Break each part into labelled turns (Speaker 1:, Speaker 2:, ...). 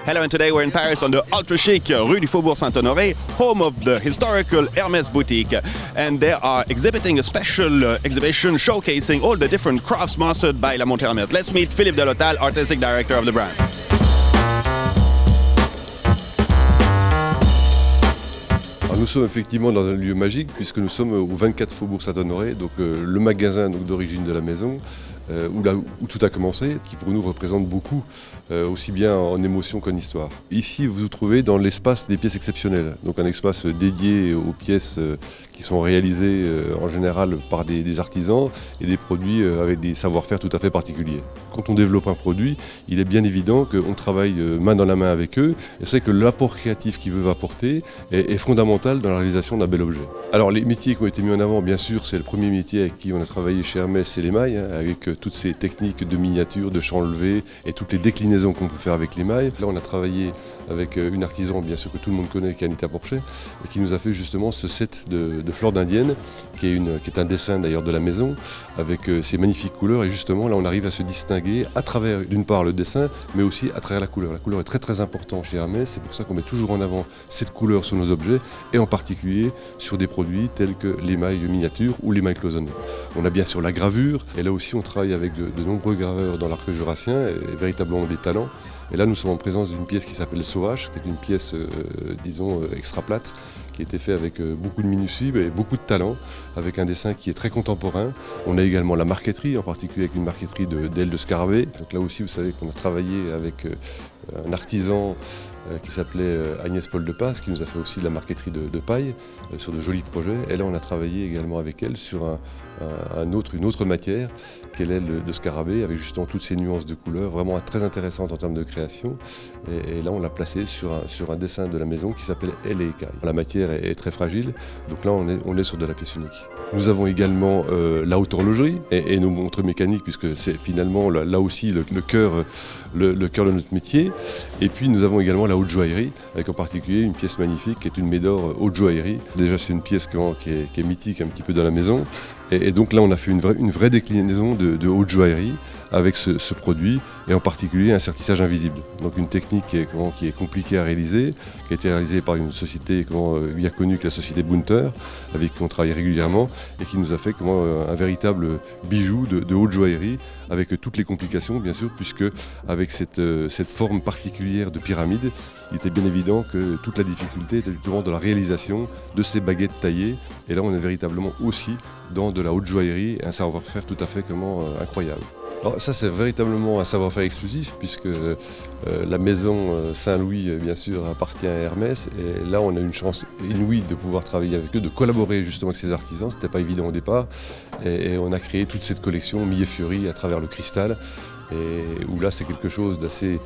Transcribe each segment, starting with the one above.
Speaker 1: Hello, and today we're in Paris on the ultra chic Rue du Faubourg Saint-Honoré, home of the historical Hermès boutique. And they are exhibiting a special exhibition showcasing all the different crafts mastered by La Montre Hermès. Let's meet Philippe Delotal, artistic director of the brand.
Speaker 2: Alors nous sommes effectivement dans un lieu magique puisque nous sommes au 24 Faubourg Saint-Honoré, donc le magasin d'origine de la maison, où tout a commencé, qui pour nous représente beaucoup, aussi bien en émotion qu'en histoire. Ici, vous vous trouvez dans l'espace des pièces exceptionnelles, donc un espace dédié aux pièces qui sont réalisées en général par des artisans et des produits avec des savoir-faire tout à fait particuliers. Quand on développe un produit, il est bien évident qu'on travaille main dans la main avec eux, et c'est que l'apport créatif qu'ils veulent apporter est fondamental dans la réalisation d'un bel objet. Alors les métiers qui ont été mis en avant, bien sûr, c'est le premier métier avec qui on a travaillé chez Hermès, c'est l'émail, avec toutes ces techniques de miniature, de champ levé et toutes les déclinaisons qu'on peut faire avec l'émail. Là, on a travaillé avec une artisan, bien sûr, que tout le monde connaît, qui est Anita Porcher, et qui nous a fait justement ce set de fleurs d'indienne, qui est un dessin d'ailleurs de la maison, avec ces magnifiques couleurs. Et justement, là, on arrive à se distinguer à travers, d'une part, le dessin, mais aussi à travers la couleur. La couleur est très très importante chez Hermès, c'est pour ça qu'on met toujours en avant cette couleur sur nos objets, et en particulier sur des produits tels que l'émail miniature ou l'émail cloisonné. On a bien sûr la gravure, et là aussi on travaille avec de nombreux graveurs dans l'arc jurassien, et véritablement des talents. Et là, nous sommes en présence d'une pièce qui s'appelle Sauvage, qui est une pièce, disons, extra plate, qui a été faite avec beaucoup de minutie et beaucoup de talent, avec un dessin qui est très contemporain. On a également la marqueterie, en particulier avec une marqueterie d'ailes de scarabée. Donc là aussi, vous savez qu'on a travaillé avec un artisan qui s'appelait Agnès Paul de Passe, qui nous a fait aussi de la marqueterie de paille sur de jolis projets. Et là, on a travaillé également avec elle sur une autre matière, qui est l'aile de scarabée, avec justement toutes ces nuances de couleurs, vraiment très intéressantes en termes de création. Et là, on l'a placé sur un dessin de la maison qui s'appelle Elle et Écaille. La matière est très fragile, donc là, on est sur de la pièce unique. Nous avons également la haute horlogerie et nos montres mécaniques, puisque c'est finalement là aussi le cœur de notre métier. Et puis nous avons également la haute joaillerie, avec en particulier une pièce magnifique qui est une Médor haute joaillerie. Déjà c'est une pièce qui est mythique un petit peu dans la maison. Et donc là on a fait une vraie déclinaison de haute joaillerie avec ce produit, et en particulier un sertissage invisible. Donc une technique qui est compliquée à réaliser, qui a été réalisée par une société bien connue que la société Bunter, avec qui on travaille régulièrement, et qui nous a fait un véritable bijou de haute joaillerie, avec toutes les complications bien sûr, puisque avec cette forme particulière de pyramide, il était bien évident que toute la difficulté était justement dans la réalisation de ces baguettes taillées. Et là on est véritablement aussi dans de la haute joaillerie, un savoir-faire tout à fait incroyable. Alors ça c'est véritablement un savoir-faire exclusif, puisque la maison Saint-Louis bien sûr appartient à Hermès, et là on a une chance inouïe de pouvoir travailler avec eux, de collaborer justement avec ces artisans. C'était pas évident au départ, et on a créé toute cette collection Millet Fury à travers le cristal, et où là c'est quelque chose d'assez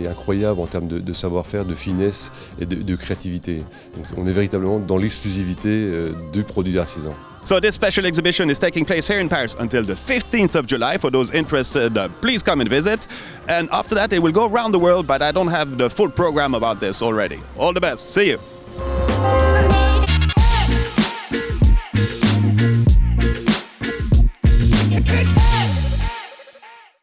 Speaker 2: incroyable en termes de savoir-faire, de finesse et de créativité. Donc on est véritablement dans l'exclusivité du produit artisan.
Speaker 1: So this special exhibition is taking place here in Paris until the 15th of July. For those interested, please come and visit. And after that, it will go around the world, but I don't have the full program about this already. All the best. See you.